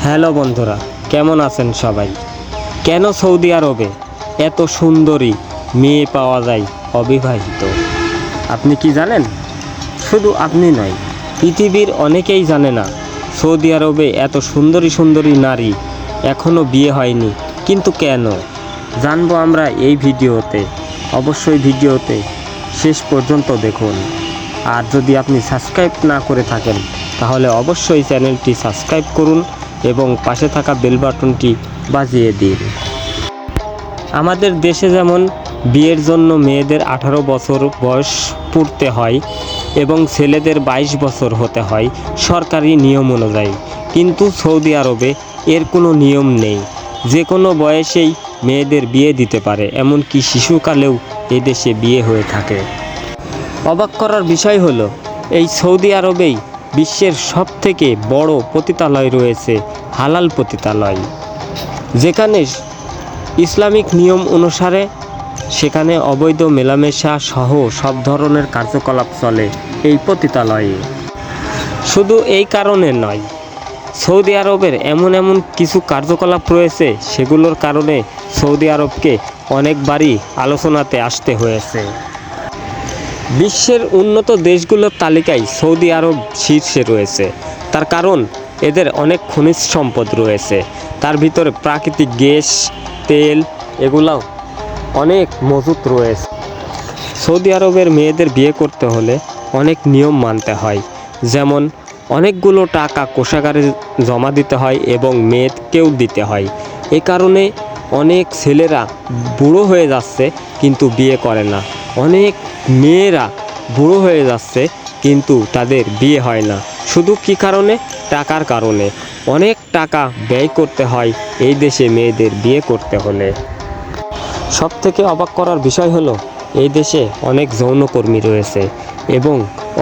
Hello বন্ধুরা, কেমন আছেন সবাই? কেন সৌদি আরবে এত সুন্দরী মেয়ে পাওয়া যায় অবিবাহিত? আপনি কি জানেন? শুধু আপনি নয়, পৃথিবীর অনেকেই জানে না সৌদি আরবে এত সুন্দরী সুন্দরী নারী এখনও বিয়ে হয়নি। কিন্তু কেন জানবো আমরা এই ভিডিওতে। অবশ্যই ভিডিওতে শেষ পর্যন্ত দেখুন। আর যদি আপনি সাবস্ক্রাইব না করে থাকেন তাহলে অবশ্যই চ্যানেলটি সাবস্ক্রাইব করুন এবং পাশে থাকা বেল বাটনটি বাজিয়ে দিন। আমাদের দেশে যেমন বিয়ের জন্য মেয়েদের 18 বছর বয়স পূর্তি হয় এবং ছেলেদের 22 বছর হতে হয় সরকারি নিয়ম অনুযায়ী, কিন্তু সৌদি আরবে এর কোনো নিয়ম নেই। যে কোনো বয়সেই মেয়েদের বিয়ে দিতে পারে, এমনকি শিশুকালেও এদেশে বিয়ে হয়ে থাকে। অবাক করার বিষয় হলো, এই সৌদি আরবেই বিশ্বের সবথেকে বড় পতিতালয় রয়েছে, হালাল পতিতালয়, যেখানে ইসলামিক নিয়ম অনুসারে সেখানে অবৈধ মেলামেশা সহ সব ধরনের কার্যকলাপ চলে এই পতিতালয়ে। শুধু এই কারণে নয়, সৌদি আরবের এমন কিছু কার্যকলাপ রয়েছে সেগুলোর কারণে সৌদি আরবকে অনেকবারই আলোচনাতে আসতে হয়েছে। বিশ্বের উন্নত দেশগুলোর তালিকায় সৌদি আরব শীর্ষে রয়েছে। তার কারণ এদের অনেক খনিজ সম্পদ রয়েছে, তার ভিতরে প্রাকৃতিক গ্যাস, তেল এগুলাও অনেক মজুত রয়েছে। সৌদি আরবের মেয়েদের বিয়ে করতে হলে অনেক নিয়ম মানতে হয়, যেমন অনেকগুলো টাকা কোষাগারে জমা দিতে হয় এবং মেয়েকেও দিতে হয়। এ কারণে অনেক ছেলেরা বুড়ো হয়ে যাচ্ছে কিন্তু বিয়ে করে না, অনেক মেয়েরা বুড়ো হয়ে যাচ্ছে কিন্তু তাদের বিয়ে হয় না। শুধু কী কারণে? টাকার কারণে। অনেক টাকা ব্যয় করতে হয় এই দেশে মেয়েদের বিয়ে করতে হলে। সবথেকে অবাক করার বিষয় হলো, এই দেশে অনেক যৌনকর্মী রয়েছে এবং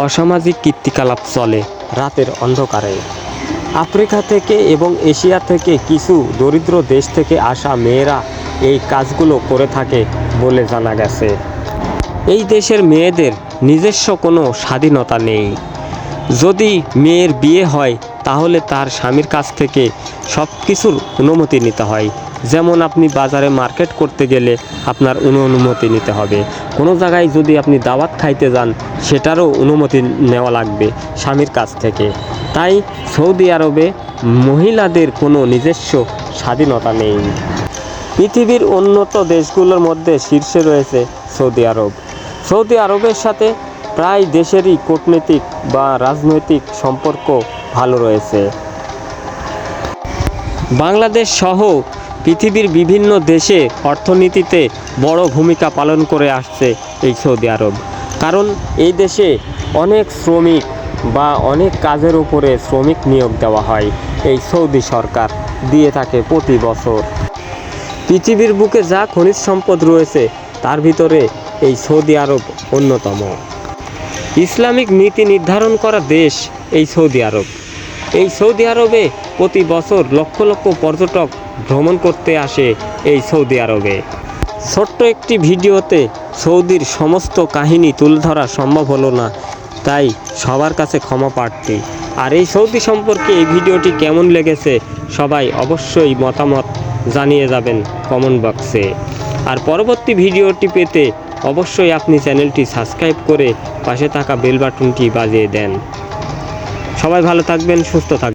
অসামাজিক কীর্তিকলাপ চলে রাতের অন্ধকারে। আফ্রিকা থেকে এবং এশিয়া থেকে কিছু দরিদ্র দেশ থেকে আসা মেয়েরা এই কাজগুলো করে থাকে বলে জানা গেছে। এই দেশের মেয়েদের নিজস্ব কোনো স্বাধীনতা নেই। যদি মেয়ের বিয়ে হয় তাহলে তার স্বামীর কাছ থেকে সব কিছুর অনুমতি নিতে হয়। যেমন আপনি বাজারে মার্কেট করতে গেলে আপনার অনুমতি নিতে হবে। কোনো জায়গায় যদি আপনি দাওয়াত খাইতে যান সেটারও অনুমতি নেওয়া লাগবে স্বামীর কাছ থেকে। তাই সৌদি আরবে মহিলাদের কোনো নিজস্ব স্বাধীনতা নেই। পৃথিবীর উন্নত দেশগুলোর মধ্যে শীর্ষে রয়েছে সৌদি আরব। সৌদি আরবের সাথে প্রায় দেশেরই কূটনৈতিক বা রাজনৈতিক সম্পর্ক ভালো রয়েছে। বাংলাদেশ সহ পৃথিবীর বিভিন্ন দেশে অর্থনীতিতে বড় ভূমিকা পালন করে আসছে এই সৌদি আরব। কারণ এই দেশে অনেক শ্রমিক বা অনেক কাজের উপরে শ্রমিক নিয়োগ দেওয়া হয়, এই সৌদি সরকার দিয়ে থাকে প্রতি বছর। পৃথিবীর বুকে যা খনিজ সম্পদ রয়েছে তার ভিতরে এই সৌদি আরব অন্যতম। ইসলামিক নীতি নির্ধারণ করা দেশ এই সৌদি আরব। এই সৌদি আরবে প্রতি বছর লক্ষ লক্ষ পর্যটক ভ্রমণ করতে আসে এই সৌদি আরবে। ছোট্ট একটি ভিডিওতে সৌদির সমস্ত কাহিনী তুলে ধরা সম্ভব হলো না, তাই সবার কাছে ক্ষমা প্রার্থী। আর এই সৌদি সম্পর্কে এই ভিডিওটি কেমন লেগেছে সবাই অবশ্যই মতামত জানিয়ে যাবেন কমেন্ট বক্সে। আর পরবর্তী ভিডিওটি পেতে অবশ্যই আপনি চ্যানেলটি সাবস্ক্রাইব করে পাশে থাকা বেল বাটনটি বাজিয়ে দেন। সবাই ভালো থাকবেন, সুস্থ থাকবেন।